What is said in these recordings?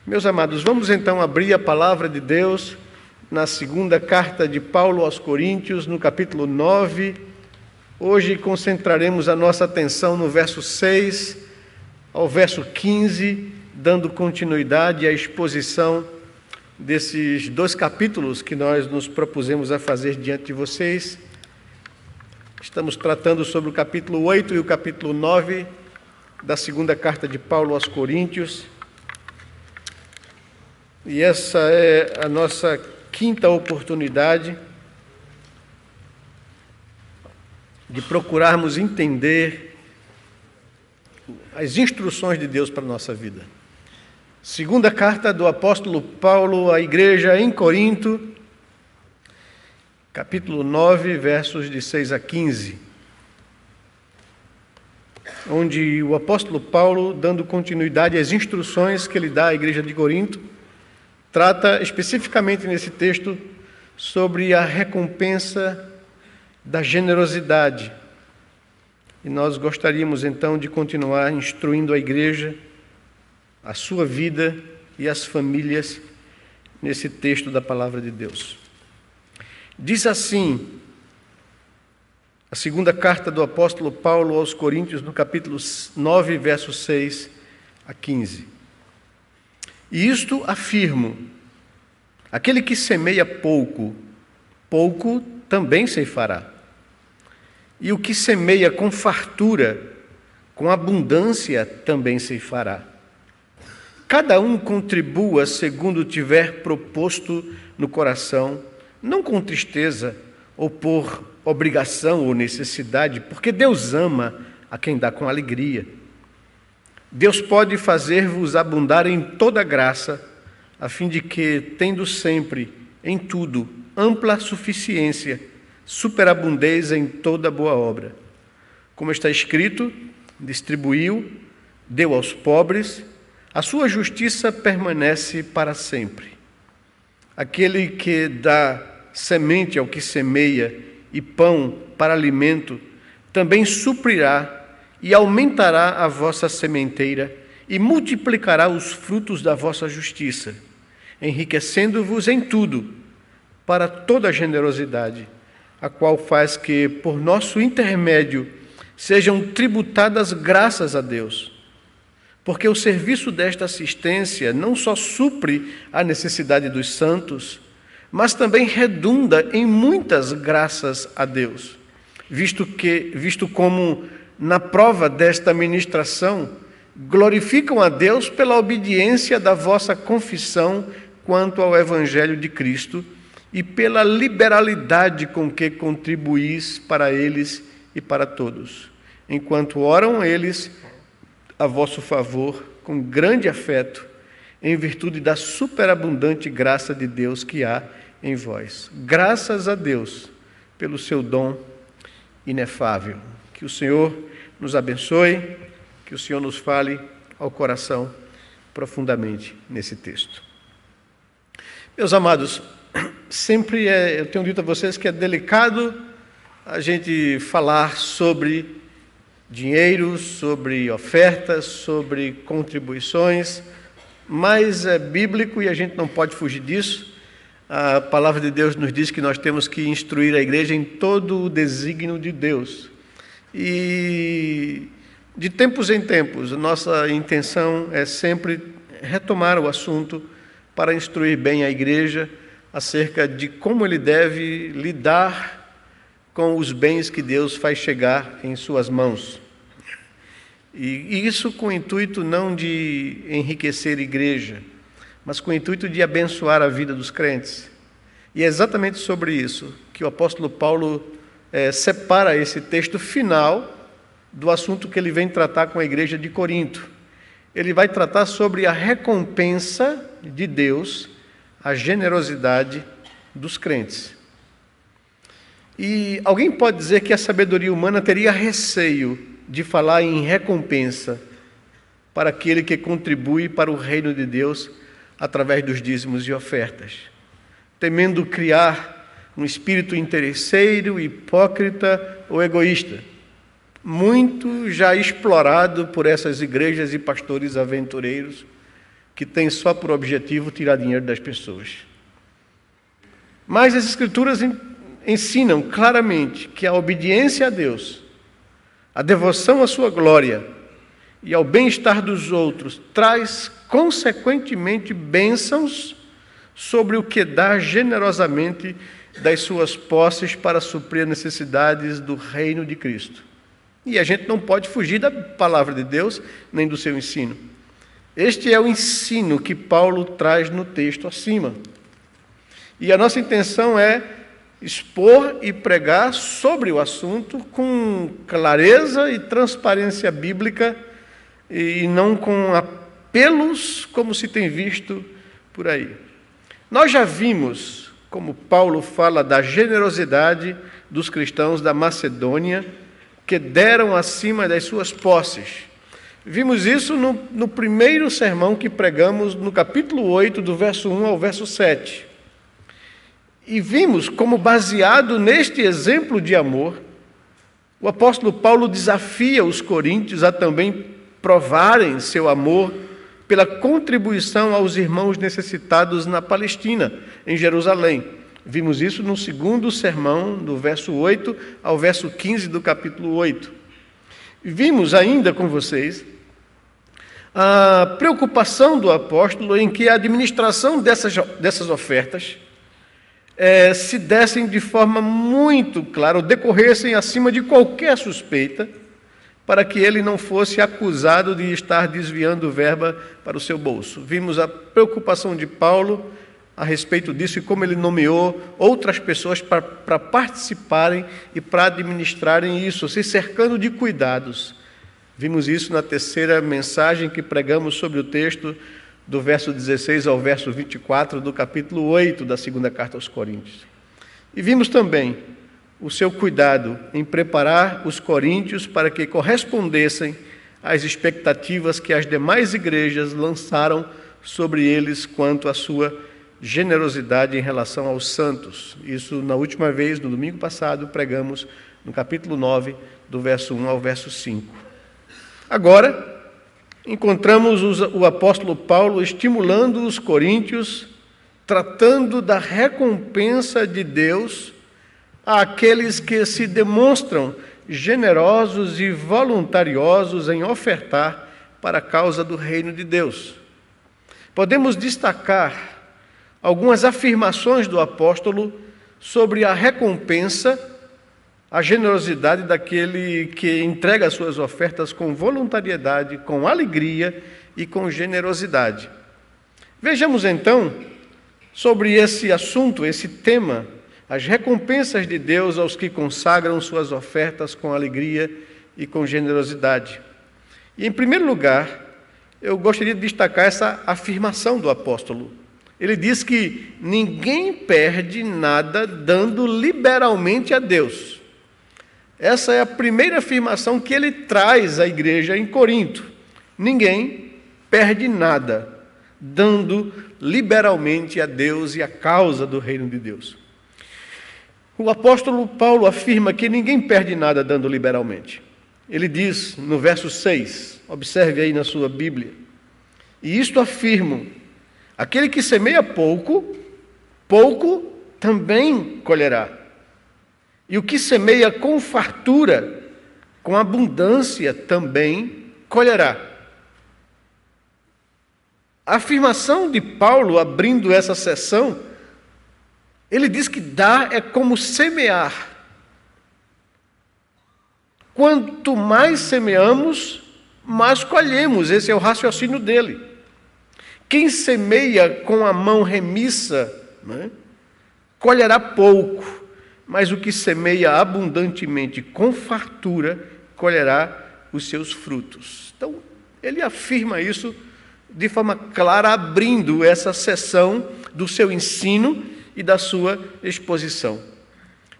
Meus amados, vamos então abrir a palavra de Deus na segunda carta de Paulo aos Coríntios, no capítulo 9. Hoje concentraremos a nossa atenção no verso 6 ao verso 15, dando continuidade à exposição desses dois capítulos que nós nos propusemos a fazer diante de vocês. Estamos tratando sobre o capítulo 8 e o capítulo 9 da segunda carta de Paulo aos Coríntios. E essa é a nossa quinta oportunidade de procurarmos entender as instruções de Deus para a nossa vida. Segunda carta do apóstolo Paulo à igreja em Corinto, capítulo 9, versos de 6 a 15, onde o apóstolo Paulo, dando continuidade às instruções que ele dá à igreja de Corinto, trata especificamente nesse texto sobre a recompensa da generosidade. E nós gostaríamos então de continuar instruindo a igreja, a sua vida e as famílias nesse texto da palavra de Deus. Diz assim, a segunda carta do apóstolo Paulo aos Coríntios, no capítulo 9, versos 6 a 15. E isto afirmo: aquele que semeia pouco, pouco também ceifará. E o que semeia com fartura, com abundância também ceifará. Cada um contribua segundo tiver proposto no coração, não com tristeza ou por obrigação ou necessidade, porque Deus ama a quem dá com alegria. Deus pode fazer-vos abundar em toda graça, a fim de que, tendo sempre, em tudo, ampla suficiência, superabundez em toda boa obra. Como está escrito, distribuiu, deu aos pobres, a sua justiça permanece para sempre. Aquele que dá semente ao que semeia e pão para alimento, também suprirá e aumentará a vossa sementeira e multiplicará os frutos da vossa justiça, enriquecendo-vos em tudo, para toda generosidade, a qual faz que, por nosso intermédio, sejam tributadas graças a Deus. Porque o serviço desta assistência não só supre a necessidade dos santos, mas também redunda em muitas graças a Deus, visto como, na prova desta ministração, glorificam a Deus pela obediência da vossa confissão quanto ao Evangelho de Cristo e pela liberalidade com que contribuís para eles e para todos, enquanto oram eles a vosso favor com grande afeto, em virtude da superabundante graça de Deus que há em vós. Graças a Deus pelo seu dom inefável. Que o Senhor nos abençoe, que o Senhor nos fale ao coração profundamente nesse texto. Meus amados, sempre eu tenho dito a vocês que é delicado a gente falar sobre dinheiro, sobre ofertas, sobre contribuições, mas é bíblico e a gente não pode fugir disso. A palavra de Deus nos diz que nós temos que instruir a igreja em todo o desígnio de Deus. E de tempos em tempos, nossa intenção é sempre retomar o assunto para instruir bem a igreja acerca de como ele deve lidar com os bens que Deus faz chegar em suas mãos. E isso com o intuito não de enriquecer a igreja, mas com o intuito de abençoar a vida dos crentes. E é exatamente sobre isso que o apóstolo Paulo separa esse texto final do assunto que ele vem tratar com a igreja de Corinto. Ele vai tratar sobre a recompensa de Deus, a generosidade dos crentes. E alguém pode dizer que a sabedoria humana teria receio de falar em recompensa para aquele que contribui para o reino de Deus através dos dízimos e ofertas, temendo criar um espírito interesseiro, hipócrita ou egoísta, muito já explorado por essas igrejas e pastores aventureiros, que tem só por objetivo tirar dinheiro das pessoas. Mas as Escrituras ensinam claramente que a obediência a Deus, a devoção à sua glória e ao bem-estar dos outros traz, consequentemente, bênçãos sobre o que dá generosamente das suas posses para suprir as necessidades do reino de Cristo. E a gente não pode fugir da palavra de Deus, nem do seu ensino. Este é o ensino que Paulo traz no texto acima. E a nossa intenção é expor e pregar sobre o assunto com clareza e transparência bíblica e não com apelos como se tem visto por aí. Nós já vimos como Paulo fala da generosidade dos cristãos da Macedônia, que deram acima das suas posses. Vimos isso no primeiro sermão que pregamos, no capítulo 8, do verso 1 ao verso 7. E vimos como, baseado neste exemplo de amor, o apóstolo Paulo desafia os coríntios a também provarem seu amor pela contribuição aos irmãos necessitados na Palestina, em Jerusalém. Vimos isso no segundo sermão, do verso 8 ao verso 15 do capítulo 8. Vimos ainda com vocês a preocupação do apóstolo em que a administração dessas ofertas se dessem de forma muito clara, ou decorressem acima de qualquer suspeita, para que ele não fosse acusado de estar desviando verba para o seu bolso. Vimos a preocupação de Paulo a respeito disso e como ele nomeou outras pessoas para participarem e para administrarem isso, se cercando de cuidados. Vimos isso na terceira mensagem que pregamos sobre o texto do verso 16 ao verso 24 do capítulo 8 da segunda carta aos Coríntios. E vimos também o seu cuidado em preparar os coríntios para que correspondessem às expectativas que as demais igrejas lançaram sobre eles quanto à sua generosidade em relação aos santos. Isso, na última vez, no domingo passado, pregamos no capítulo 9, do verso 1 ao verso 5. Agora, encontramos o apóstolo Paulo estimulando os coríntios, tratando da recompensa de Deus àqueles que se demonstram generosos e voluntariosos em ofertar para a causa do reino de Deus. Podemos destacar algumas afirmações do apóstolo sobre a recompensa, a generosidade daquele que entrega as suas ofertas com voluntariedade, com alegria e com generosidade. Vejamos então sobre esse assunto, esse tema, as recompensas de Deus aos que consagram suas ofertas com alegria e com generosidade. E, em primeiro lugar, eu gostaria de destacar essa afirmação do apóstolo. Ele diz que ninguém perde nada dando liberalmente a Deus. Essa é a primeira afirmação que ele traz à igreja em Corinto. Ninguém perde nada dando liberalmente a Deus e a causa do reino de Deus. O apóstolo Paulo afirma que ninguém perde nada dando liberalmente. Ele diz no verso 6, observe aí na sua Bíblia, e isto afirmo: aquele que semeia pouco, pouco também colherá. E o que semeia com fartura, com abundância, também colherá. A afirmação de Paulo, abrindo essa sessão, ele diz que dar é como semear. Quanto mais semeamos, mais colhemos. Esse é o raciocínio dele. Quem semeia com a mão remissa, colherá pouco, mas o que semeia abundantemente com fartura, colherá os seus frutos. Então, ele afirma isso de forma clara, abrindo essa sessão do seu ensino e da sua exposição.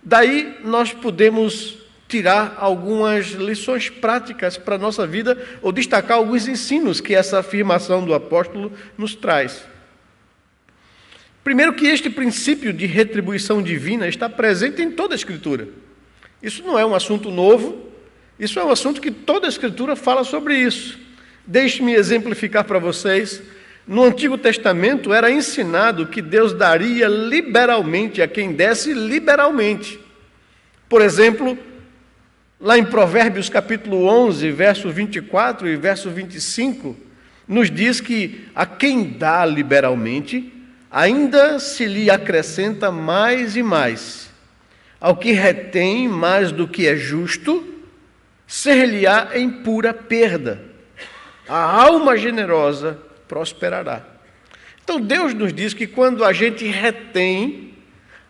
Daí nós podemos tirar algumas lições práticas para a nossa vida ou destacar alguns ensinos que essa afirmação do apóstolo nos traz. Primeiro, que este princípio de retribuição divina está presente em toda a Escritura. Isso não é um assunto novo, isso é um assunto que toda a Escritura fala sobre isso. Deixe-me exemplificar para vocês No Antigo Testamento era ensinado que Deus daria liberalmente a quem desse liberalmente. Por exemplo, lá em Provérbios capítulo 11, verso 24 e verso 25, nos diz que a quem dá liberalmente, ainda se lhe acrescenta mais e mais. Ao que retém mais do que é justo, ser-lhe-á em pura perda. A alma generosa prosperará. Então Deus nos diz que quando a gente retém,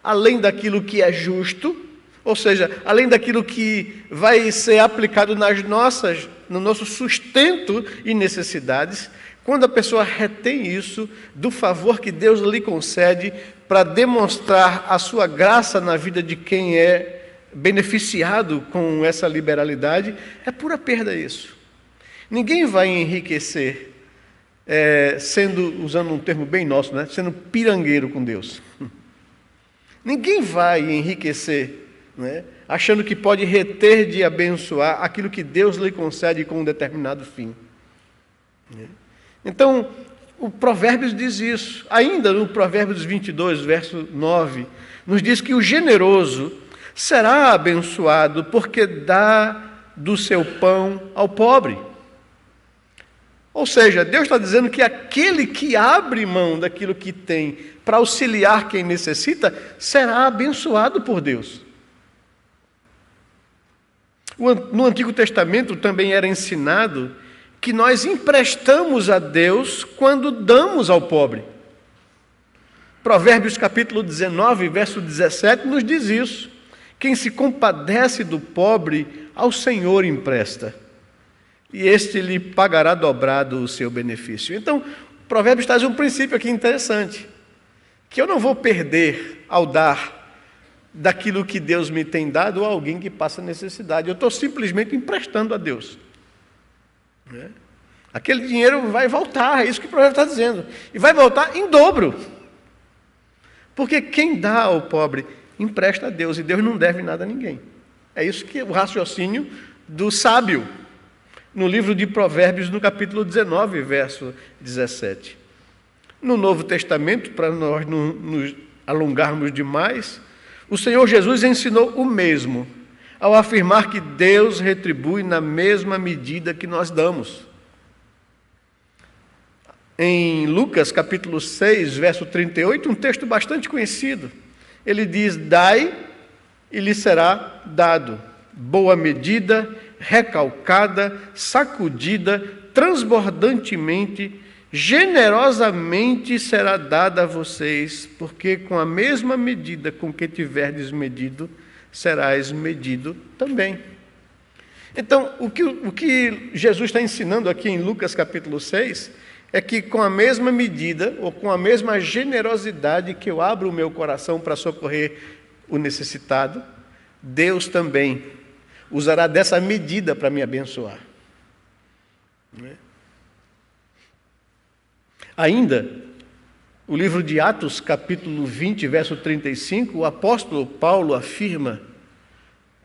além daquilo que é justo, ou seja, além daquilo que vai ser aplicado no nosso sustento e necessidades, quando a pessoa retém isso do favor que Deus lhe concede para demonstrar a sua graça na vida de quem é beneficiado com essa liberalidade, é pura perda isso. Ninguém vai enriquecer usando um termo bem nosso, né? Sendo pirangueiro com Deus. Ninguém vai enriquecer, né? Achando que pode reter de abençoar aquilo que Deus lhe concede com um determinado fim. Então, o Provérbios diz isso. Ainda no Provérbios 22, verso 9, nos diz que o generoso será abençoado porque dá do seu pão ao pobre. Ou seja, Deus está dizendo que aquele que abre mão daquilo que tem para auxiliar quem necessita, será abençoado por Deus. No Antigo Testamento também era ensinado que nós emprestamos a Deus quando damos ao pobre. Provérbios capítulo 19, verso 17, nos diz isso. Quem se compadece do pobre, ao Senhor empresta, e este lhe pagará dobrado o seu benefício. Então, Provérbios traz um princípio aqui interessante, que eu não vou perder ao dar daquilo que Deus me tem dado a alguém que passa necessidade. Eu estou simplesmente emprestando a Deus. Aquele dinheiro vai voltar, é isso que o Provérbios está dizendo. E vai voltar em dobro. Porque quem dá ao pobre, empresta a Deus, e Deus não deve nada a ninguém. É isso que é o raciocínio do sábio. No livro de Provérbios, no capítulo 19, verso 17. No Novo Testamento, para nós não nos alongarmos demais, o Senhor Jesus ensinou o mesmo, ao afirmar que Deus retribui na mesma medida que nós damos. Em Lucas, capítulo 6, verso 38, um texto bastante conhecido, ele diz: dai e lhe será dado, boa medida, recalcada, sacudida, transbordantemente, generosamente será dada a vocês, porque com a mesma medida com que tiverdes medido, serás medido também. Então, o que Jesus está ensinando aqui em Lucas capítulo 6, é que com a mesma medida, ou com a mesma generosidade que eu abro o meu coração para socorrer o necessitado, Deus também usará dessa medida para me abençoar. Ainda, o livro de Atos, capítulo 20, verso 35, o apóstolo Paulo afirma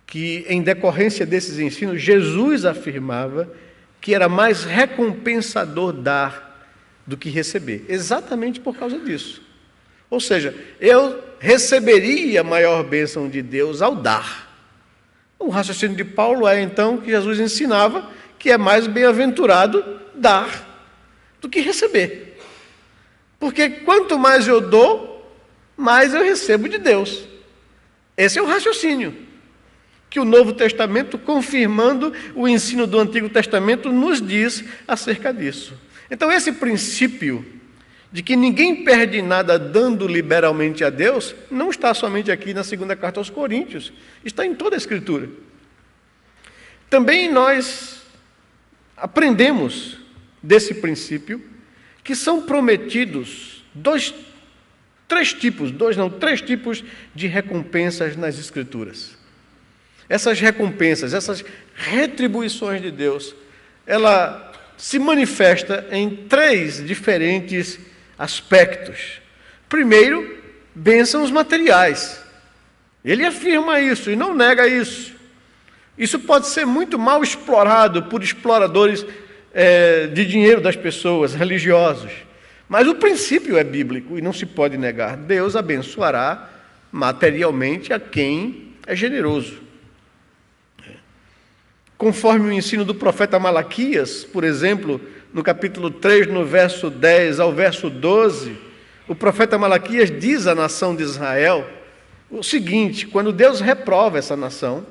que, em decorrência desses ensinos, Jesus afirmava que era mais recompensador dar do que receber, exatamente por causa disso. Ou seja, eu receberia a maior bênção de Deus ao dar. O raciocínio de Paulo é, então, que Jesus ensinava que é mais bem-aventurado dar do que receber. Porque quanto mais eu dou, mais eu recebo de Deus. Esse é o raciocínio que o Novo Testamento, confirmando o ensino do Antigo Testamento, nos diz acerca disso. Então, esse princípio de que ninguém perde nada dando liberalmente a Deus, não está somente aqui na segunda carta aos Coríntios, está em toda a Escritura. Também nós aprendemos desse princípio que são prometidos três tipos de recompensas nas Escrituras. Essas recompensas, essas retribuições de Deus, ela se manifesta em três diferentes aspectos. Primeiro, bênçãos materiais. Ele afirma isso e não nega isso. Isso pode ser muito mal explorado por exploradores de dinheiro das pessoas, religiosos. Mas o princípio é bíblico e não se pode negar. Deus abençoará materialmente a quem é generoso. Conforme o ensino do profeta Malaquias, por exemplo, no capítulo 3, no verso 10 ao verso 12, o profeta Malaquias diz à nação de Israel o seguinte, quando Deus reprova essa nação,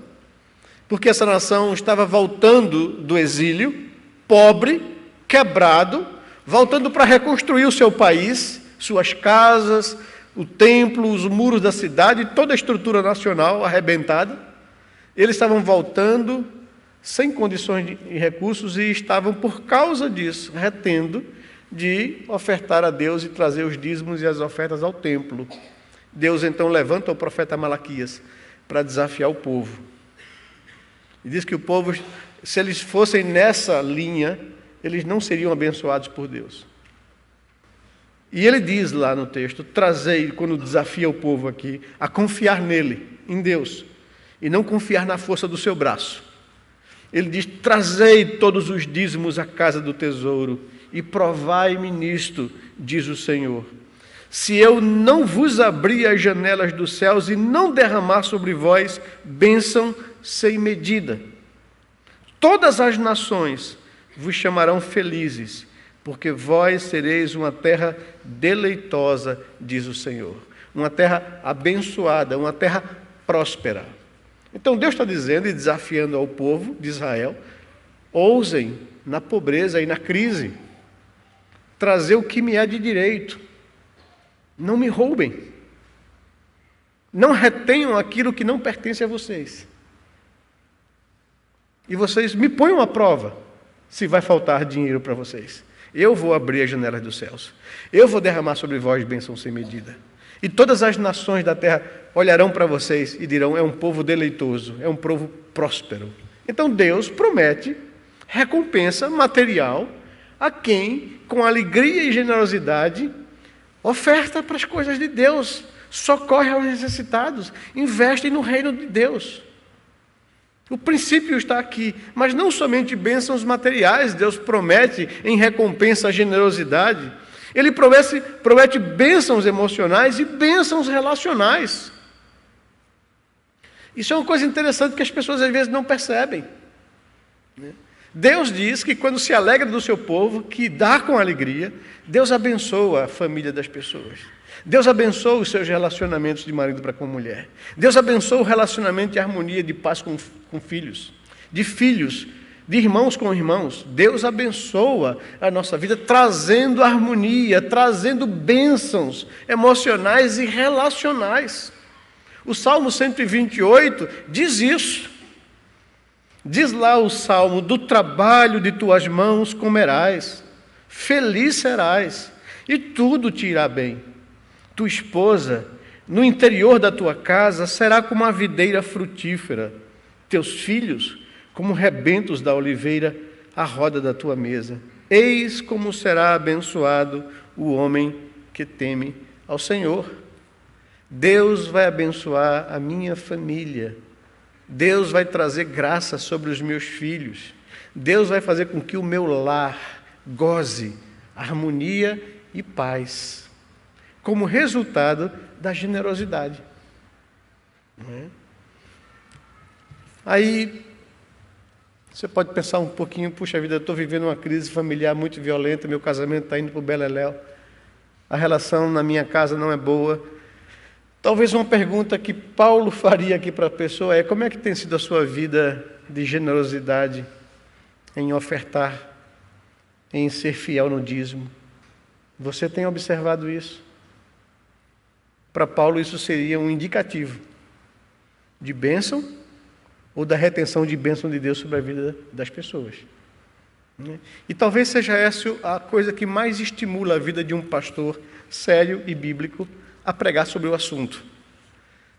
porque essa nação estava voltando do exílio, pobre, quebrado, voltando para reconstruir o seu país, suas casas, o templo, os muros da cidade, toda a estrutura nacional arrebentada. Eles estavam voltando sem condições e recursos e estavam, por causa disso, retendo de ofertar a Deus e trazer os dízimos e as ofertas ao templo. Deus então levanta o profeta Malaquias para desafiar o povo. E diz que o povo, se eles fossem nessa linha, eles não seriam abençoados por Deus. E ele diz lá no texto, trazei, quando desafia o povo aqui, a confiar nele, em Deus, e não confiar na força do seu braço. Ele diz, trazei todos os dízimos à casa do tesouro e provai-me nisto, diz o Senhor. Se eu não vos abrir as janelas dos céus e não derramar sobre vós bênção sem medida, todas as nações vos chamarão felizes, porque vós sereis uma terra deleitosa, diz o Senhor. Uma terra abençoada, uma terra próspera. Então Deus está dizendo e desafiando ao povo de Israel, ousem na pobreza e na crise, trazer o que me é de direito. Não me roubem. Não retenham aquilo que não pertence a vocês. E vocês me ponham à prova se vai faltar dinheiro para vocês. Eu vou abrir as janelas dos céus. Eu vou derramar sobre vós bênção sem medida. E todas as nações da terra olharão para vocês e dirão, é um povo deleitoso, é um povo próspero. Então Deus promete recompensa material a quem, com alegria e generosidade, oferta para as coisas de Deus, socorre aos necessitados, investe no reino de Deus. O princípio está aqui, mas não somente bênçãos materiais, Deus promete em recompensa a generosidade, Ele promete bênçãos emocionais e bênçãos relacionais. Isso é uma coisa interessante que as pessoas às vezes não percebem. Deus diz que quando se alegra do seu povo, que dá com alegria, Deus abençoa a família das pessoas. Deus abençoa os seus relacionamentos de marido para com mulher. Deus abençoa o relacionamento de harmonia, de paz com filhos, de irmãos com irmãos. Deus abençoa a nossa vida, trazendo harmonia, trazendo bênçãos emocionais e relacionais. O Salmo 128 diz isso. Diz lá o Salmo, do trabalho de tuas mãos comerás, feliz serás, e tudo te irá bem. Tua esposa, no interior da tua casa, será como a videira frutífera, teus filhos, como rebentos da oliveira, à roda da tua mesa. Eis como será abençoado o homem que teme ao Senhor. Deus vai abençoar a minha família. Deus vai trazer graça sobre os meus filhos. Deus vai fazer com que o meu lar goze harmonia e paz, como resultado da generosidade. Aí, você pode pensar um pouquinho, puxa vida, eu estou vivendo uma crise familiar muito violenta, meu casamento está indo para o beleléu, a relação na minha casa não é boa. Talvez uma pergunta que Paulo faria aqui para a pessoa é, como é que tem sido a sua vida de generosidade em ofertar, em ser fiel no dízimo? Você tem observado isso? Para Paulo isso seria um indicativo de bênção ou da retenção de bênção de Deus sobre a vida das pessoas. E talvez seja essa a coisa que mais estimula a vida de um pastor sério e bíblico a pregar sobre o assunto.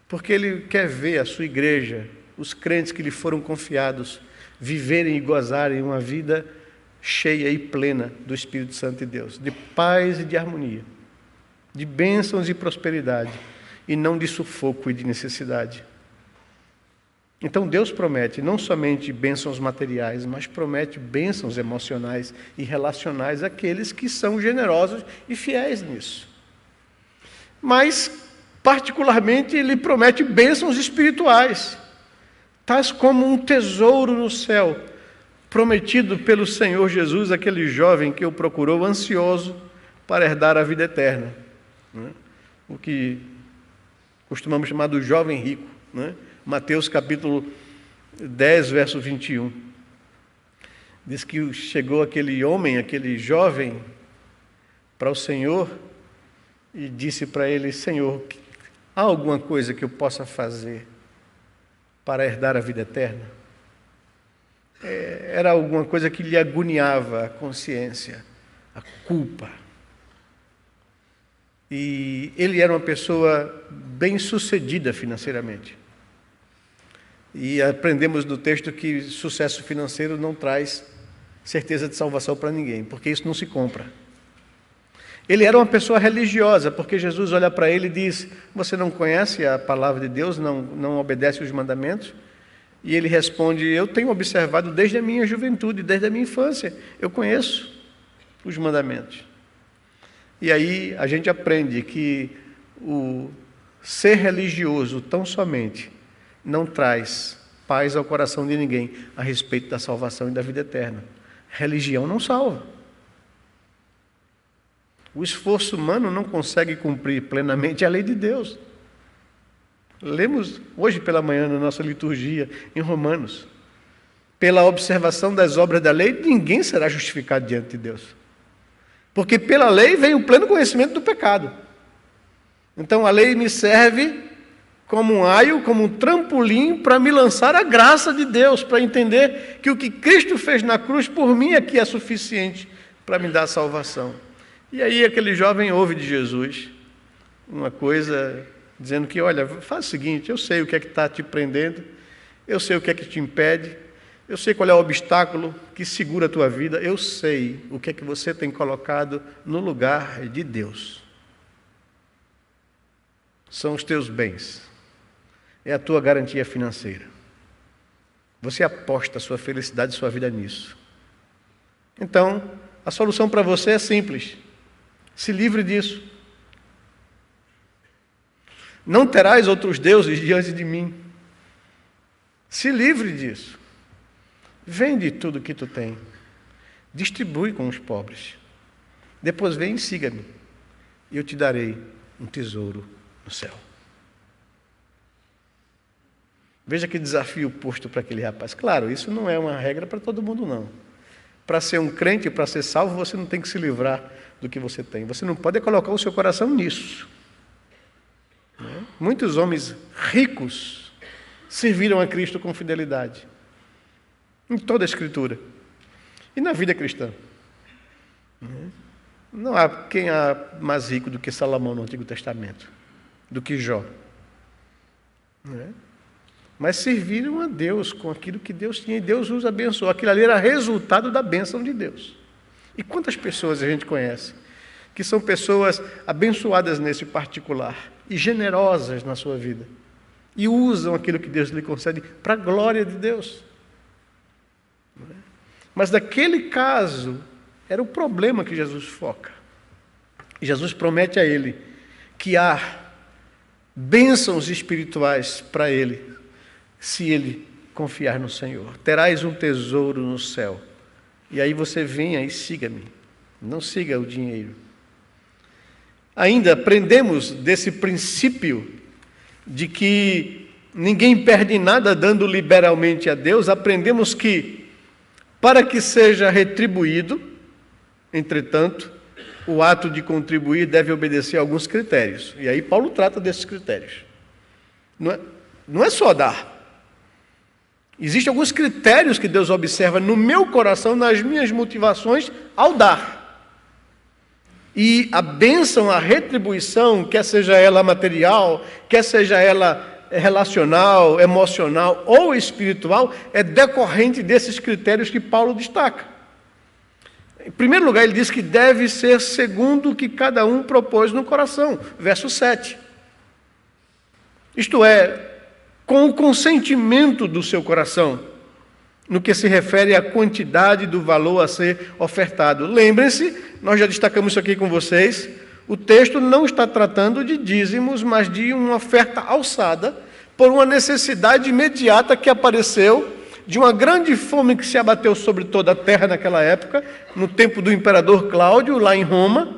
Porque ele quer ver a sua igreja, os crentes que lhe foram confiados, viverem e gozarem uma vida cheia e plena do Espírito Santo de Deus, de paz e de harmonia, de bênçãos e prosperidade, e não de sufoco e de necessidade. Então Deus promete não somente bênçãos materiais, mas promete bênçãos emocionais e relacionais àqueles que são generosos e fiéis nisso. Mas, particularmente, Ele promete bênçãos espirituais, tais como um tesouro no céu, prometido pelo Senhor Jesus, aquele jovem que o procurou ansioso para herdar a vida eterna. O que costumamos chamar do jovem rico, Mateus capítulo 10, verso 21. Diz que chegou aquele homem, aquele jovem, para o Senhor e disse para ele: Senhor, há alguma coisa que eu possa fazer para herdar a vida eterna? Era alguma coisa que lhe agoniava a consciência, a culpa. E ele era uma pessoa bem-sucedida financeiramente. E aprendemos no texto que sucesso financeiro não traz certeza de salvação para ninguém, porque isso não se compra. Ele era uma pessoa religiosa, porque Jesus olha para ele e diz: você não conhece a palavra de Deus, não obedece os mandamentos? E ele responde: eu tenho observado desde a minha juventude, desde a minha infância, eu conheço os mandamentos. E aí a gente aprende que o ser religioso tão somente não traz paz ao coração de ninguém a respeito da salvação e da vida eterna. Religião não salva. O esforço humano não consegue cumprir plenamente a lei de Deus. Lemos hoje pela manhã na nossa liturgia em Romanos: pela observação das obras da lei, ninguém será justificado diante de Deus. Porque pela lei vem o pleno conhecimento do pecado. Então a lei me serve como um aio, como um trampolim para me lançar a graça de Deus, para entender que o que Cristo fez na cruz por mim aqui é suficiente para me dar salvação. E aí aquele jovem ouve de Jesus uma coisa dizendo que: olha, faz o seguinte, eu sei o que é que está te prendendo, eu sei o que é que te impede, eu sei qual é o obstáculo que segura a tua vida, eu sei o que é que você tem colocado no lugar de Deus. São os teus bens, é a tua garantia financeira. Você aposta a sua felicidade e sua vida nisso. Então, a solução para você é simples: se livre disso. Não terás outros deuses diante de mim. Se livre disso. Vende tudo que tu tem. Distribui com os pobres. Depois vem e siga-me. E eu te darei um tesouro no céu. Veja que desafio posto para aquele rapaz. Claro, isso não é uma regra para todo mundo, não. Para ser um crente, para ser salvo, você não tem que se livrar do que você tem. Você não pode colocar o seu coração nisso. Muitos homens ricos serviram a Cristo com fidelidade. Em toda a Escritura. E na vida cristã. Não há quem há mais rico do que Salomão no Antigo Testamento, do que Jó. Mas serviram a Deus com aquilo que Deus tinha, e Deus os abençoou. Aquilo ali era resultado da bênção de Deus. E quantas pessoas a gente conhece que são pessoas abençoadas nesse particular e generosas na sua vida, e usam aquilo que Deus lhe concede para a glória de Deus. Mas naquele caso, era o problema que Jesus foca. E Jesus promete a ele que há bênçãos espirituais para ele, se ele confiar no Senhor. Terás um tesouro no céu. E aí você venha e siga-me. Não siga o dinheiro. Ainda aprendemos desse princípio de que ninguém perde nada dando liberalmente a Deus. Aprendemos que, para que seja retribuído, entretanto, o ato de contribuir deve obedecer a alguns critérios. E aí Paulo trata desses critérios. Não é só dar. Existem alguns critérios que Deus observa no meu coração, nas minhas motivações, ao dar. E a bênção, a retribuição, quer seja ela material, quer seja ela relacional, emocional ou espiritual, é decorrente desses critérios que Paulo destaca. Em primeiro lugar, ele diz que deve ser segundo o que cada um propôs no coração. Verso 7. Isto é, com o consentimento do seu coração, no que se refere à quantidade do valor a ser ofertado. Lembrem-se, nós já destacamos isso aqui com vocês, o texto não está tratando de dízimos, mas de uma oferta alçada por uma necessidade imediata que apareceu de uma grande fome que se abateu sobre toda a terra naquela época, no tempo do imperador Cláudio, lá em Roma,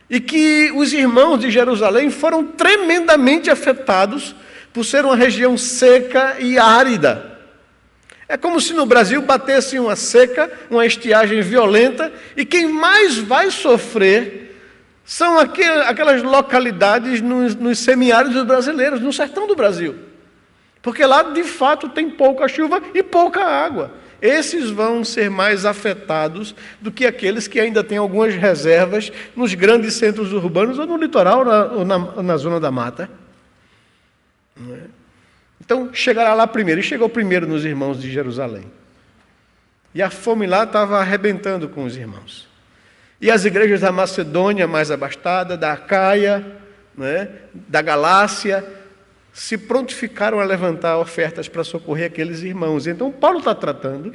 e que os irmãos de Jerusalém foram tremendamente afetados por ser uma região seca e árida. É como se no Brasil batesse uma seca, uma estiagem violenta, e quem mais vai sofrer são aquelas localidades nos semiáridos brasileiros, no sertão do Brasil. Porque lá, de fato, tem pouca chuva e pouca água. Esses vão ser mais afetados do que aqueles que ainda têm algumas reservas nos grandes centros urbanos ou no litoral ou na zona da mata. Então, chegará lá primeiro. E chegou primeiro nos irmãos de Jerusalém. E a fome lá estava arrebentando com os irmãos. E as igrejas da Macedônia, mais abastada, da Acaia, da Galácia, se prontificaram a levantar ofertas para socorrer aqueles irmãos. Então, Paulo está tratando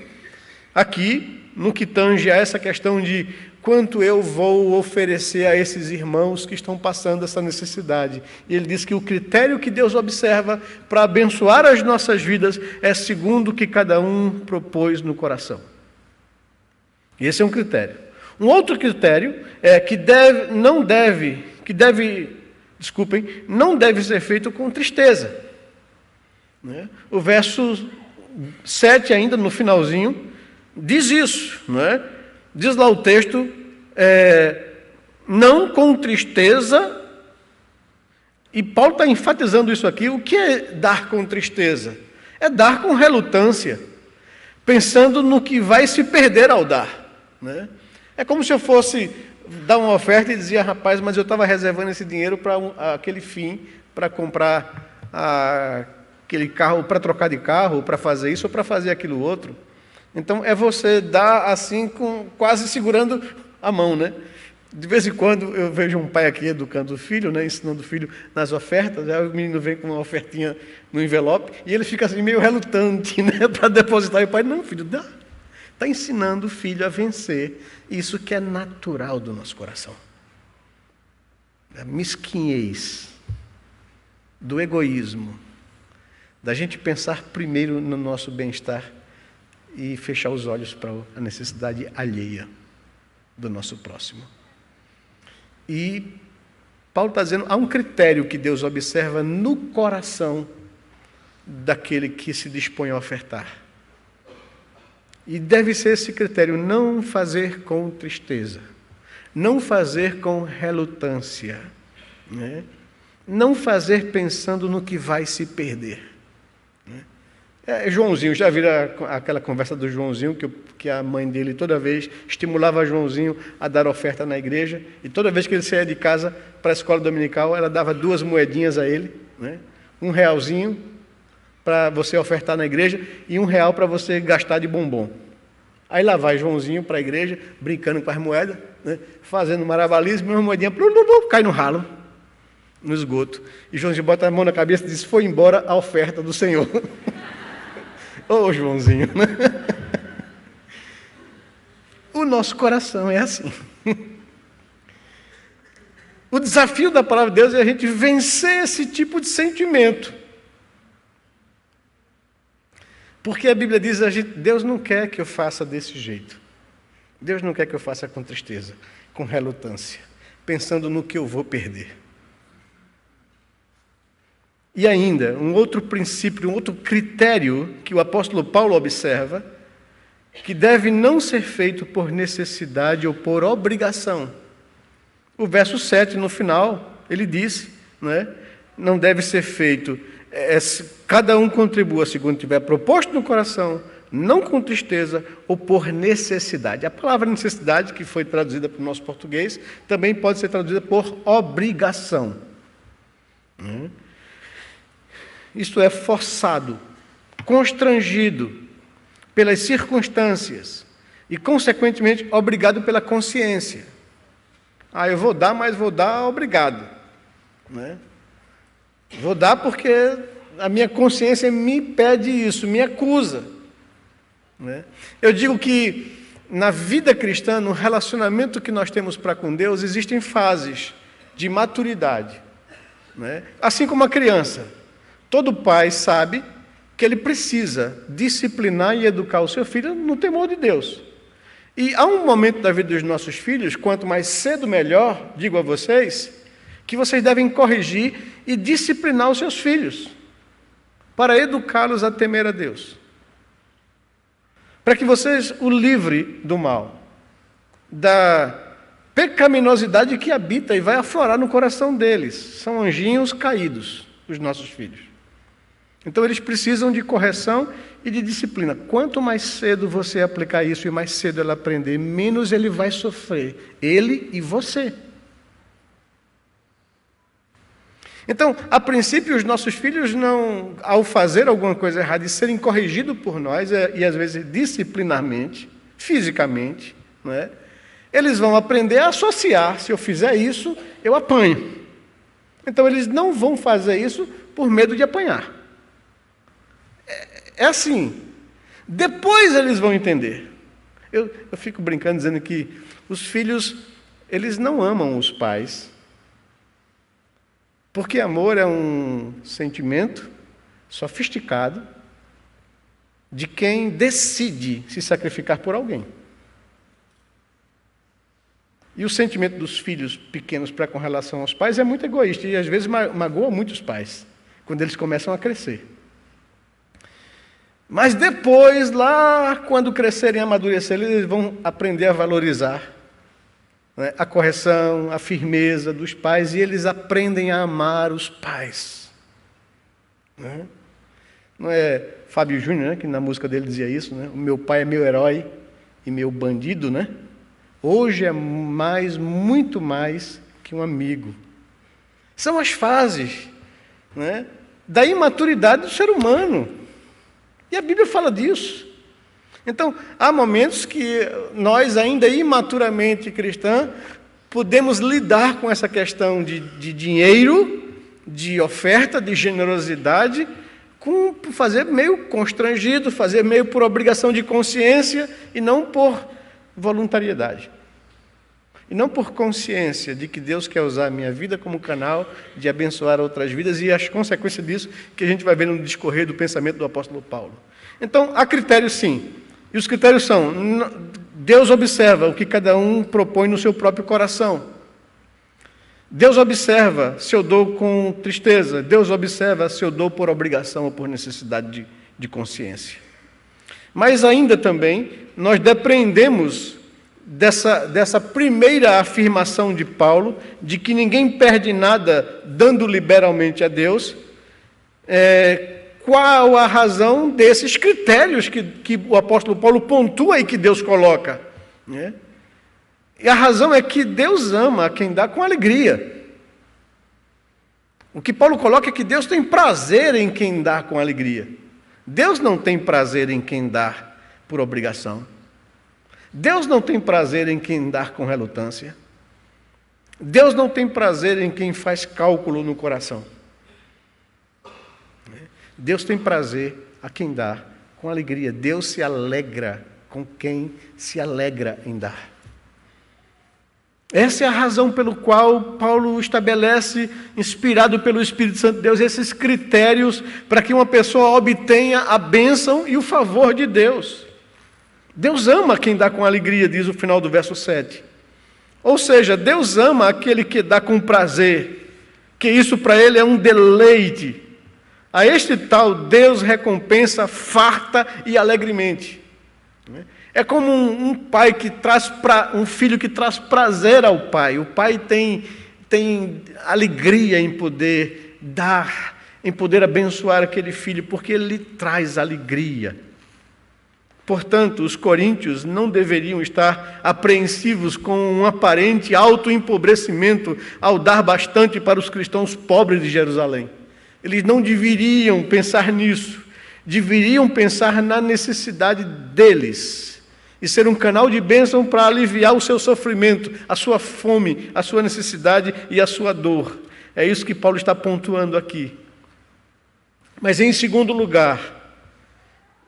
aqui, no que tange a essa questão de quanto eu vou oferecer a esses irmãos que estão passando essa necessidade. E ele diz que o critério que Deus observa para abençoar as nossas vidas é segundo o que cada um propôs no coração. Esse é um critério. Um outro critério é que não deve ser feito com tristeza. O verso 7, ainda no finalzinho, diz isso. Diz lá o texto, não com tristeza, e Paulo está enfatizando isso aqui. O que é dar com tristeza? É dar com relutância, pensando no que vai se perder ao dar. É como se eu fosse dar uma oferta e dizia, rapaz, mas eu estava reservando esse dinheiro para aquele fim, para comprar aquele carro, para trocar de carro, para fazer isso ou para fazer aquilo outro. Então, é você dar assim, quase segurando a mão, De vez em quando eu vejo um pai aqui educando o filho, ensinando o filho nas ofertas, aí o menino vem com uma ofertinha no envelope e ele fica assim meio relutante, para depositar. E o pai, não, filho, dá. Está ensinando o filho a vencer isso que é natural do nosso coração. Da mesquinhez, do egoísmo, da gente pensar primeiro no nosso bem-estar e fechar os olhos para a necessidade alheia do nosso próximo. E Paulo está dizendo, há um critério que Deus observa no coração daquele que se dispõe a ofertar. E deve ser esse critério, não fazer com tristeza, não fazer com relutância, não fazer pensando no que vai se perder. Joãozinho, já viram aquela conversa do Joãozinho, que a mãe dele toda vez estimulava Joãozinho a dar oferta na igreja, e toda vez que ele saía de casa para a escola dominical, ela dava 2 moedinhas a ele, R$1 para você ofertar na igreja e R$1 para você gastar de bombom. Aí lá vai Joãozinho para a igreja, brincando com as moedas, fazendo marabalismo, e uma moedinha cai no ralo, no esgoto. E Joãozinho bota a mão na cabeça e diz, foi embora a oferta do Senhor. Ô, Joãozinho, O nosso coração é assim. O desafio da palavra de Deus é a gente vencer esse tipo de sentimento. Porque a Bíblia diz, Deus não quer que eu faça desse jeito. Deus não quer que eu faça com tristeza, com relutância, pensando no que eu vou perder. E ainda, um outro princípio, um outro critério que o apóstolo Paulo observa, que deve não ser feito por necessidade ou por obrigação. O verso 7, no final, ele diz, não deve ser feito, cada um contribua segundo tiver proposto no coração, não com tristeza ou por necessidade. A palavra necessidade, que foi traduzida para o nosso português, também pode ser traduzida por obrigação. Isto é, forçado, constrangido pelas circunstâncias e, consequentemente, obrigado pela consciência. Eu vou dar, mas vou dar obrigado. Vou dar porque minha consciência me pede isso, me acusa, né? Eu digo que na vida cristã, no relacionamento que nós temos para com Deus, existem fases de maturidade, né? Assim como a criança. Todo pai sabe que ele precisa disciplinar e educar o seu filho no temor de Deus. E há um momento da vida dos nossos filhos, quanto mais cedo melhor, digo a vocês, que vocês devem corrigir e disciplinar os seus filhos, para educá-los a temer a Deus. Para que vocês o livre do mal, da pecaminosidade que habita e vai aflorar no coração deles. São anjinhos caídos, os nossos filhos. Então eles precisam de correção e de disciplina. Quanto mais cedo você aplicar isso e mais cedo ele aprender, menos ele vai sofrer, ele e você. Então, a princípio, os nossos filhos, não, ao fazer alguma coisa errada e serem corrigidos por nós, e às vezes disciplinarmente, fisicamente, não é? Eles vão aprender a associar. Se eu fizer isso, eu apanho. Então, eles não vão fazer isso por medo de apanhar. É assim. Depois eles vão entender. Eu fico brincando dizendo que os filhos, eles não amam os pais. Porque amor é um sentimento sofisticado de quem decide se sacrificar por alguém. E o sentimento dos filhos pequenos para com relação aos pais é muito egoísta e às vezes magoa muito os pais, quando eles começam a crescer. Mas depois, lá, quando crescerem e amadurecerem, eles vão aprender a valorizar, né, a correção, a firmeza dos pais, e eles aprendem a amar os pais. Né? Não é Fábio Júnior, né, que na música dele dizia isso, né? O meu pai é meu herói e meu bandido, né? Hoje é muito mais que um amigo. São as fases, né, da imaturidade do ser humano. E a Bíblia fala disso. Então, há momentos que nós, ainda imaturamente cristãos, podemos lidar com essa questão de dinheiro, de oferta, de generosidade, por fazer meio constrangido, fazer meio por obrigação de consciência e não por voluntariedade. E não por consciência de que Deus quer usar a minha vida como canal de abençoar outras vidas e as consequências disso que a gente vai ver no discorrer do pensamento do apóstolo Paulo. Então, há critérios sim. E os critérios são: Deus observa o que cada um propõe no seu próprio coração. Deus observa se eu dou com tristeza. Deus observa se eu dou por obrigação ou por necessidade de consciência. Mas ainda também, nós dependemos dessa primeira afirmação de Paulo, de que ninguém perde nada dando liberalmente a Deus. Qual a razão desses critérios que o apóstolo Paulo pontua e que Deus coloca? Né? E a razão é que Deus ama a quem dá com alegria. O que Paulo coloca é que Deus tem prazer em quem dá com alegria. Deus não tem prazer em quem dá por obrigação. Deus não tem prazer em quem dá com relutância. Deus não tem prazer em quem faz cálculo no coração. Deus tem prazer a quem dá com alegria. Deus se alegra com quem se alegra em dar. Essa é a razão pelo qual Paulo estabelece, inspirado pelo Espírito Santo de Deus, esses critérios para que uma pessoa obtenha a bênção e o favor de Deus. Deus ama quem dá com alegria, diz o final do verso 7. Ou seja, Deus ama aquele que dá com prazer, que isso para ele é um deleite. A este tal Deus recompensa farta e alegremente. É como um pai que traz um filho que traz prazer ao pai. O pai tem alegria em poder dar, em poder abençoar aquele filho, porque ele lhe traz alegria. Portanto, os coríntios não deveriam estar apreensivos com um aparente autoempobrecimento ao dar bastante para os cristãos pobres de Jerusalém. Eles não deveriam pensar nisso, deveriam pensar na necessidade deles e ser um canal de bênção para aliviar o seu sofrimento, a sua fome, a sua necessidade e a sua dor. É isso que Paulo está pontuando aqui. Mas, em segundo lugar,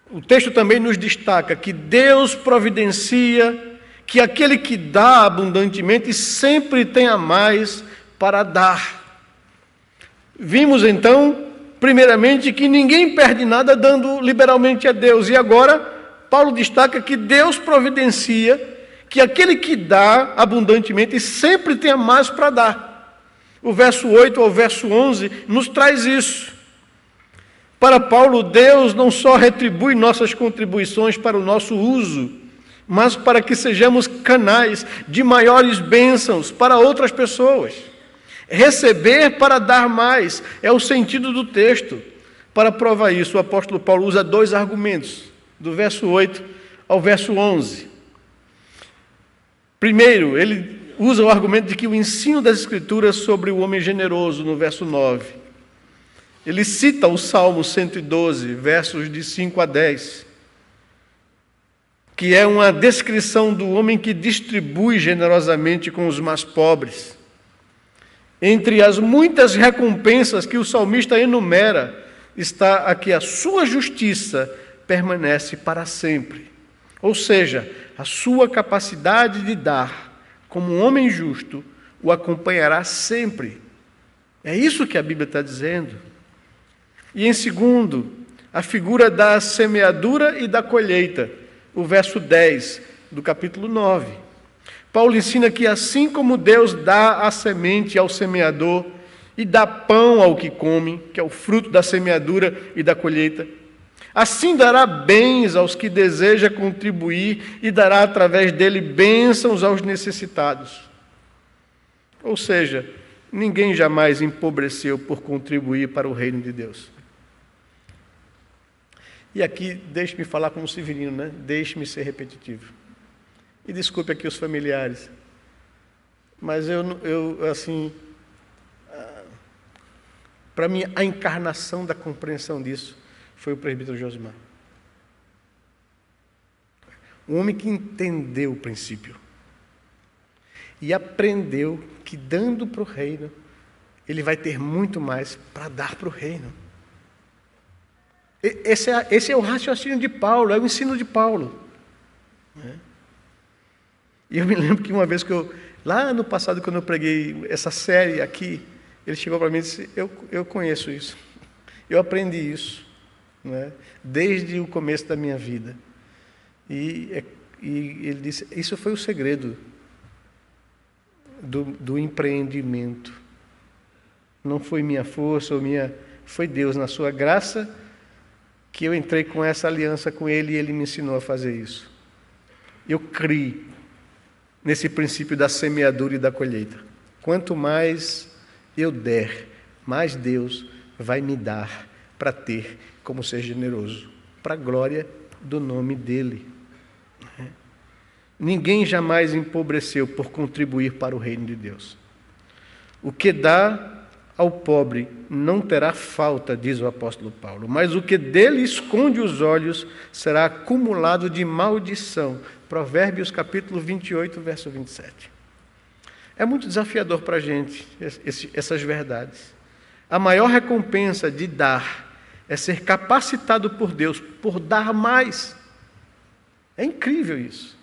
o texto também nos destaca que Deus providencia que aquele que dá abundantemente sempre tenha mais para dar. Vimos, então, primeiramente, que ninguém perde nada dando liberalmente a Deus. E agora, Paulo destaca que Deus providencia que aquele que dá abundantemente sempre tenha mais para dar. O verso 8 ao verso 11 nos traz isso. Para Paulo, Deus não só retribui nossas contribuições para o nosso uso, mas para que sejamos canais de maiores bênçãos para outras pessoas. Receber para dar mais é o sentido do texto. Para provar isso, o apóstolo Paulo usa dois argumentos, do verso 8 ao verso 11. Primeiro, ele usa o argumento de que o ensino das Escrituras sobre o homem generoso, no verso 9. Ele cita o Salmo 112, versos de 5 a 10, que é uma descrição do homem que distribui generosamente com os mais pobres. Entre as muitas recompensas que o salmista enumera, está a que a sua justiça permanece para sempre. Ou seja, a sua capacidade de dar, como um homem justo, o acompanhará sempre. É isso que a Bíblia está dizendo. E em segundo, a figura da semeadura e da colheita, o verso 10 do capítulo 9. Paulo ensina que assim como Deus dá a semente ao semeador e dá pão ao que come, que é o fruto da semeadura e da colheita, assim dará bens aos que deseja contribuir e dará através dele bênçãos aos necessitados. Ou seja, ninguém jamais empobreceu por contribuir para o reino de Deus. E aqui, deixe-me falar como Severino, né? Deixe-me ser repetitivo. E desculpe aqui os familiares, mas para mim, a encarnação da compreensão disso foi o presbítero Josimar. Um homem que entendeu o princípio e aprendeu que dando para o reino, ele vai ter muito mais para dar para o reino. Esse é o raciocínio de Paulo, é o ensino de Paulo. E eu me lembro que uma vez lá no passado, quando eu preguei essa série aqui, ele chegou para mim e disse, eu conheço isso, eu aprendi isso, né, desde o começo da minha vida. E ele disse, isso foi o segredo do empreendimento. Não foi minha força, foi Deus, na sua graça, que eu entrei com essa aliança com Ele e Ele me ensinou a fazer isso. Eu criei nesse princípio da semeadura e da colheita. Quanto mais eu der, mais Deus vai me dar para ter como ser generoso, para a glória do nome dEle. Ninguém jamais empobreceu por contribuir para o reino de Deus. O que dá ao pobre não terá falta, diz o apóstolo Paulo, mas o que dele esconde os olhos será acumulado de maldição. Provérbios capítulo 28, verso 27. É muito desafiador para a gente essas verdades. A maior recompensa de dar é ser capacitado por Deus por dar mais. É incrível isso.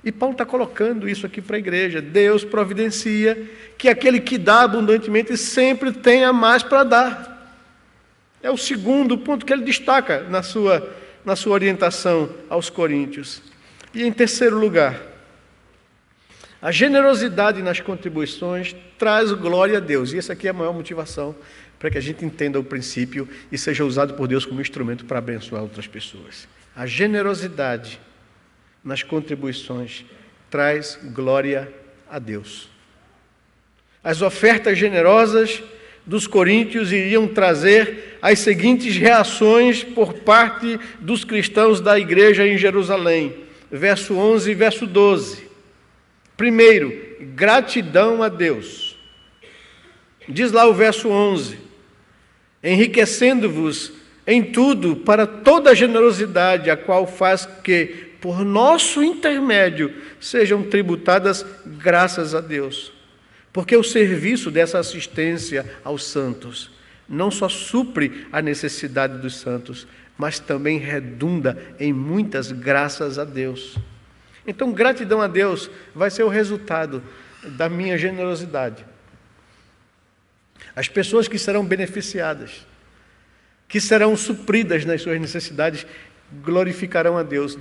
E Paulo está colocando isso aqui para a igreja. Deus providencia que aquele que dá abundantemente sempre tenha mais para dar. É o segundo ponto que ele destaca na sua orientação aos coríntios. E em terceiro lugar, a generosidade nas contribuições traz glória a Deus. E essa aqui é a maior motivação para que a gente entenda o princípio e seja usado por Deus como instrumento para abençoar outras pessoas. A generosidade nas contribuições traz glória a Deus. As ofertas generosas dos coríntios iriam trazer as seguintes reações por parte dos cristãos da igreja em Jerusalém. Verso 11 e verso 12. Primeiro, gratidão a Deus. Diz lá o verso 11: enriquecendo-vos em tudo para toda a generosidade, a qual faz que, por nosso intermédio, sejam tributadas graças a Deus. Porque o serviço dessa assistência aos santos não só supre a necessidade dos santos, mas também redunda em muitas graças a Deus. Então, gratidão a Deus vai ser o resultado da minha generosidade. As pessoas que serão beneficiadas, que serão supridas nas suas necessidades, glorificarão a Deus,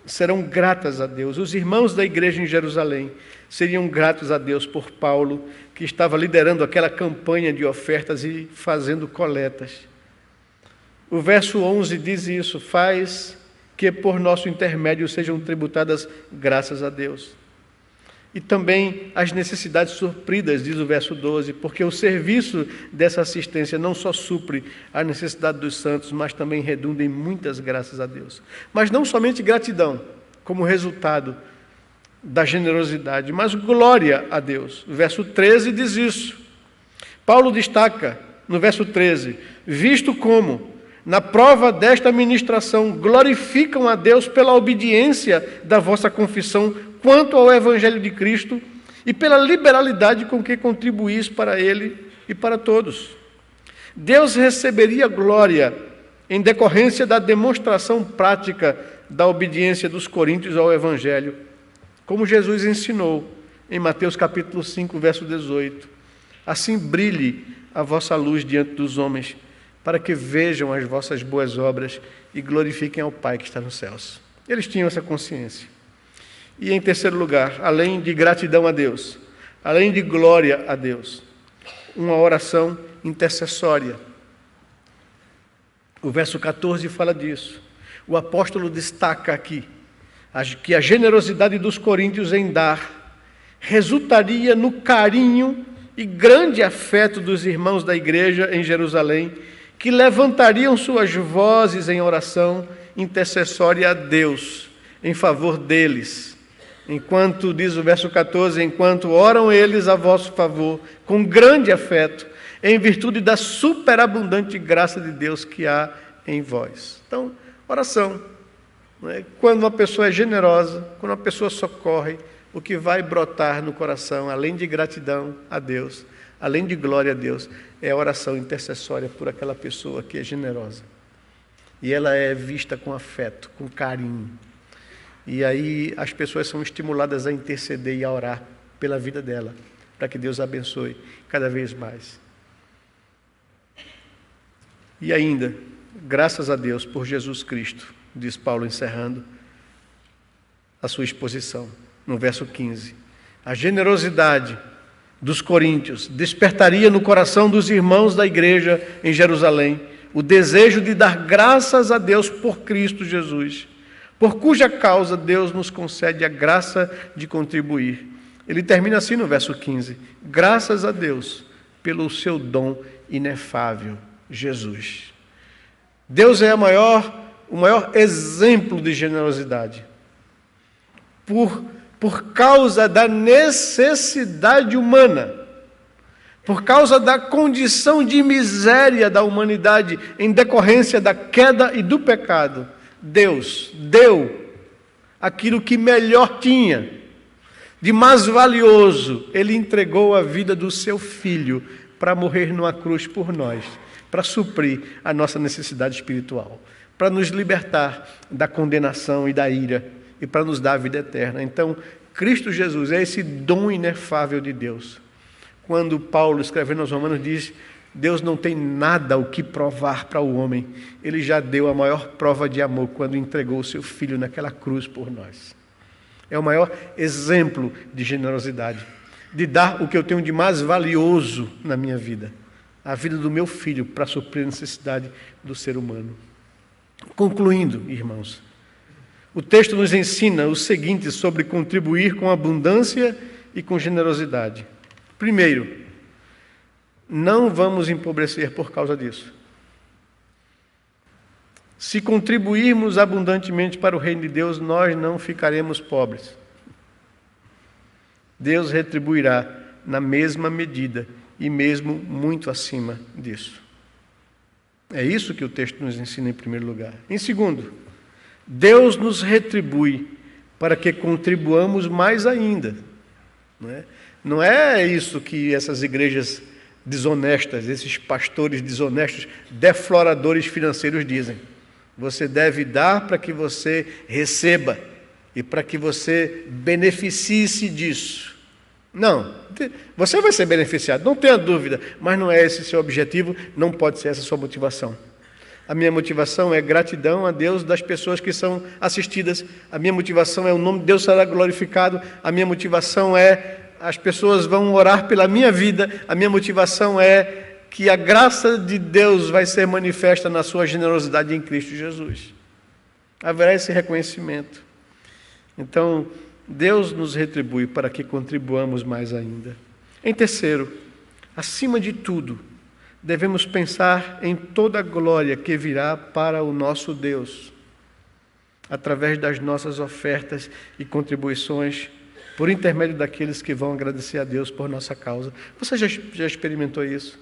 serão gratas a Deus. Os irmãos da igreja em Jerusalém seriam gratos a Deus por Paulo, que estava liderando aquela campanha de ofertas e fazendo coletas. O verso 11 diz isso: faz que por nosso intermédio sejam tributadas graças a Deus. E também as necessidades supridas, diz o verso 12, porque o serviço dessa assistência não só supre a necessidade dos santos, mas também redunda em muitas graças a Deus. Mas não somente gratidão, como resultado da generosidade, mas glória a Deus. O verso 13 diz isso. Paulo destaca no verso 13: visto como, na prova desta ministração, glorificam a Deus pela obediência da vossa confissão quanto ao Evangelho de Cristo e pela liberalidade com que contribuís para ele e para todos. Deus receberia glória em decorrência da demonstração prática da obediência dos coríntios ao Evangelho, como Jesus ensinou em Mateus capítulo 5, verso 18. Assim brilhe a vossa luz diante dos homens, para que vejam as vossas boas obras e glorifiquem ao Pai que está nos céus. Eles tinham essa consciência. E em terceiro lugar, além de gratidão a Deus, além de glória a Deus, uma oração intercessória. O verso 14 fala disso. O apóstolo destaca aqui que a generosidade dos coríntios em dar resultaria no carinho e grande afeto dos irmãos da igreja em Jerusalém, que levantariam suas vozes em oração intercessória a Deus em favor deles. Enquanto, diz o verso 14, enquanto oram eles a vosso favor, com grande afeto, em virtude da superabundante graça de Deus que há em vós. Então, oração. Quando uma pessoa é generosa, quando uma pessoa socorre, o que vai brotar no coração, além de gratidão a Deus, além de glória a Deus, é a oração intercessória por aquela pessoa que é generosa. E ela é vista com afeto, com carinho. E aí as pessoas são estimuladas a interceder e a orar pela vida dela, para que Deus a abençoe cada vez mais. E ainda, graças a Deus por Jesus Cristo, diz Paulo encerrando a sua exposição, no verso 15. A generosidade dos coríntios despertaria no coração dos irmãos da igreja em Jerusalém o desejo de dar graças a Deus por Cristo Jesus, por cuja causa Deus nos concede a graça de contribuir. Ele termina assim no verso 15: graças a Deus pelo seu dom inefável, Jesus. Deus é o maior exemplo de generosidade. Por causa da necessidade humana, por causa da condição de miséria da humanidade em decorrência da queda e do pecado, Deus deu aquilo que melhor tinha, de mais valioso. Ele entregou a vida do seu Filho para morrer numa cruz por nós, para suprir a nossa necessidade espiritual, para nos libertar da condenação e da ira e para nos dar a vida eterna. Então, Cristo Jesus é esse dom inefável de Deus. Quando Paulo, escrevendo aos Romanos, diz: Deus não tem nada o que provar para o homem. Ele já deu a maior prova de amor quando entregou o seu Filho naquela cruz por nós. É o maior exemplo de generosidade, de dar o que eu tenho de mais valioso na minha vida, a vida do meu filho, para suprir a necessidade do ser humano. Concluindo, irmãos, o texto nos ensina o seguinte sobre contribuir com abundância e com generosidade. Primeiro, não vamos empobrecer por causa disso. Se contribuirmos abundantemente para o reino de Deus, nós não ficaremos pobres. Deus retribuirá na mesma medida e mesmo muito acima disso. É isso que o texto nos ensina em primeiro lugar. Em segundo, Deus nos retribui para que contribuamos mais ainda. Não é isso que essas igrejas desonestas, esses pastores desonestos, defloradores financeiros dizem. Você deve dar para que você receba e para que você beneficie-se disso. Não, você vai ser beneficiado, não tenha dúvida, mas não é esse seu objetivo, não pode ser essa sua motivação. A minha motivação é gratidão a Deus das pessoas que são assistidas. A minha motivação é o nome de Deus será glorificado. A minha motivação é as pessoas vão orar pela minha vida. A minha motivação é que a graça de Deus vai ser manifesta na sua generosidade em Cristo Jesus. Haverá esse reconhecimento. Então, Deus nos retribui para que contribuamos mais ainda. Em terceiro, acima de tudo, devemos pensar em toda a glória que virá para o nosso Deus, através das nossas ofertas e contribuições, por intermédio daqueles que vão agradecer a Deus por nossa causa. Você já experimentou isso?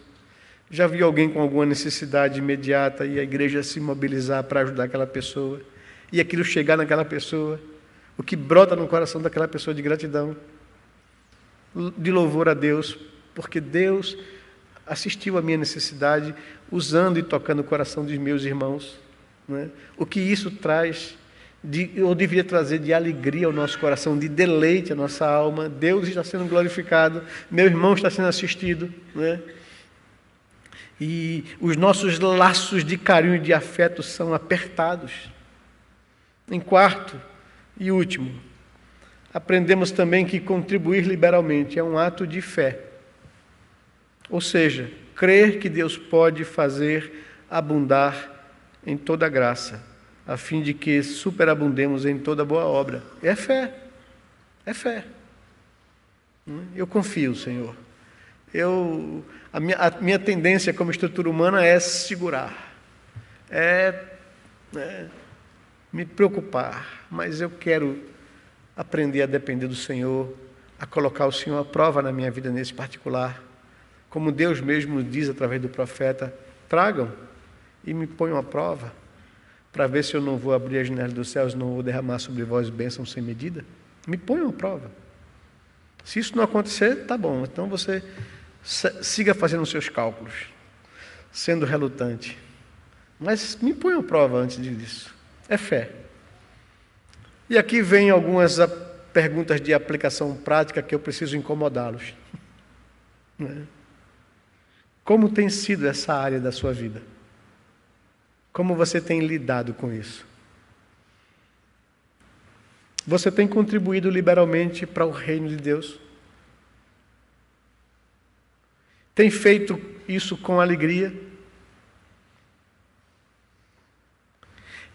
Já viu alguém com alguma necessidade imediata e a igreja se mobilizar para ajudar aquela pessoa? E aquilo chegar naquela pessoa? O que brota no coração daquela pessoa de gratidão, de louvor a Deus, porque Deus assistiu à minha necessidade, usando e tocando o coração dos meus irmãos. Né? O que isso traz, ou deveria trazer de alegria ao nosso coração, de deleite à nossa alma. Deus está sendo glorificado, meu irmão está sendo assistido. Né? E os nossos laços de carinho e de afeto são apertados. Em quarto e último, aprendemos também que contribuir liberalmente é um ato de fé. Ou seja, crer que Deus pode fazer abundar em toda graça, a fim de que superabundemos em toda boa obra. É fé. É fé. Eu confio, Senhor. A minha tendência como estrutura humana é segurar, me preocupar, mas eu quero aprender a depender do Senhor, a colocar o Senhor à prova na minha vida nesse particular. Como Deus mesmo diz através do profeta, tragam e me ponham à prova, para ver se eu não vou abrir as janelas dos céus, não vou derramar sobre vós bênçãos sem medida. Me ponham à prova. Se isso não acontecer, tá bom, então você siga fazendo os seus cálculos, sendo relutante. Mas me ponham à prova antes disso. É fé. E aqui vem algumas perguntas de aplicação prática que eu preciso incomodá-los. Como tem sido essa área da sua vida? Como você tem lidado com isso? Você tem contribuído liberalmente para o reino de Deus? Tem feito isso com alegria?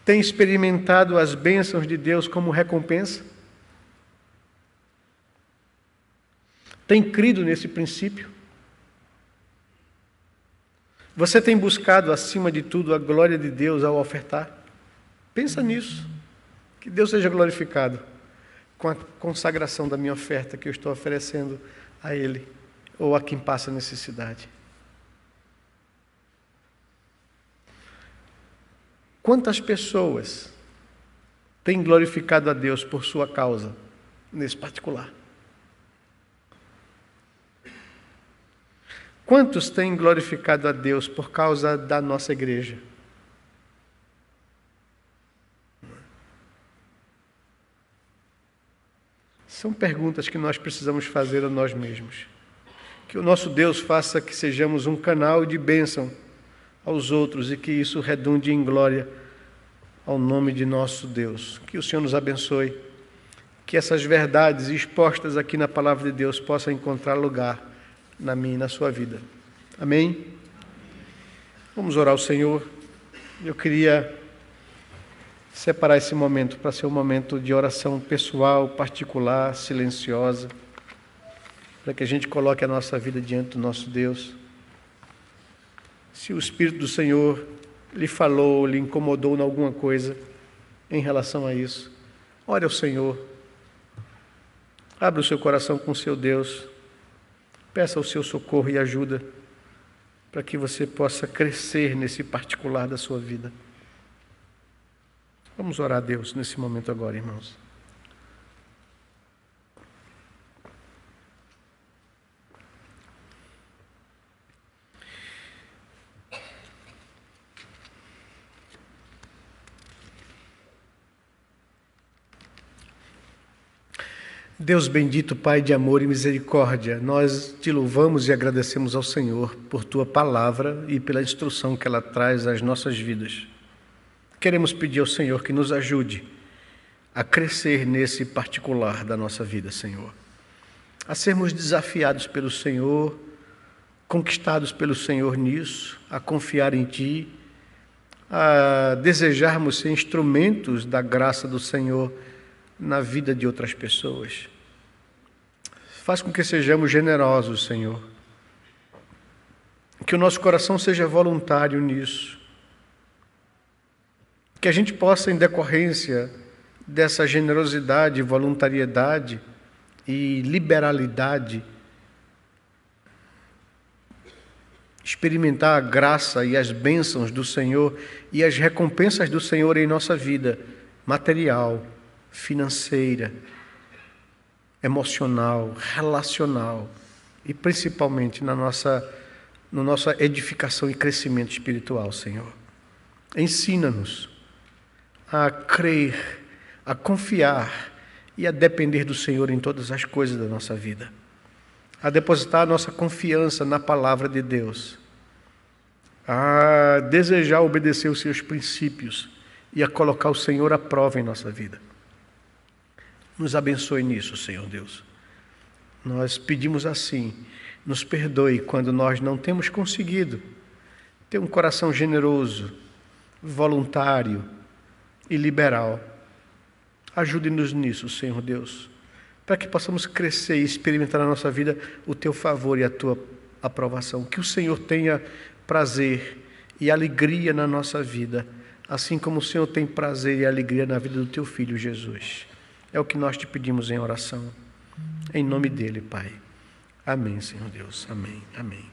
Tem experimentado as bênçãos de Deus como recompensa? Tem crido nesse princípio? Você tem buscado, acima de tudo, a glória de Deus ao ofertar? Pensa nisso. Que Deus seja glorificado com a consagração da minha oferta que eu estou oferecendo a Ele ou a quem passa necessidade. Quantas pessoas têm glorificado a Deus por sua causa, nesse particular? Quantos têm glorificado a Deus por causa da nossa igreja? São perguntas que nós precisamos fazer a nós mesmos. Que o nosso Deus faça que sejamos um canal de bênção aos outros e que isso redunde em glória ao nome de nosso Deus. Que o Senhor nos abençoe, que essas verdades expostas aqui na palavra de Deus possam encontrar lugar na minha e na sua vida. Amém? Vamos orar ao Senhor. Eu queria separar esse momento para ser um momento de oração pessoal, particular, silenciosa, para que a gente coloque a nossa vida diante do nosso Deus. Se o Espírito do Senhor lhe falou, lhe incomodou em alguma coisa em relação a isso, ore ao Senhor. Abra o seu coração com o seu Deus. Peça o seu socorro e ajuda para que você possa crescer nesse particular da sua vida. Vamos orar a Deus nesse momento agora, irmãos. Deus bendito, Pai de amor e misericórdia, nós te louvamos e agradecemos ao Senhor por tua palavra e pela instrução que ela traz às nossas vidas. Queremos pedir ao Senhor que nos ajude a crescer nesse particular da nossa vida, Senhor. A sermos desafiados pelo Senhor, conquistados pelo Senhor nisso, a confiar em Ti, a desejarmos ser instrumentos da graça do Senhor na vida de outras pessoas. Faz com que sejamos generosos, Senhor. Que o nosso coração seja voluntário nisso. Que a gente possa, em decorrência dessa generosidade, voluntariedade e liberalidade, experimentar a graça e as bênçãos do Senhor e as recompensas do Senhor em nossa vida material, financeira, emocional, relacional e principalmente na nossa edificação e crescimento espiritual, Senhor. Ensina-nos a crer, a confiar e a depender do Senhor em todas as coisas da nossa vida, a depositar a nossa confiança na palavra de Deus, a desejar obedecer os seus princípios e a colocar o Senhor à prova em nossa vida. Nos abençoe nisso, Senhor Deus. Nós pedimos assim, nos perdoe quando nós não temos conseguido ter um coração generoso, voluntário e liberal. Ajude-nos nisso, Senhor Deus, para que possamos crescer e experimentar na nossa vida o Teu favor e a Tua aprovação. Que o Senhor tenha prazer e alegria na nossa vida, assim como o Senhor tem prazer e alegria na vida do Teu Filho Jesus. É o que nós te pedimos em oração. Em nome dele, Pai. Amém, Senhor Deus. Amém. Amém.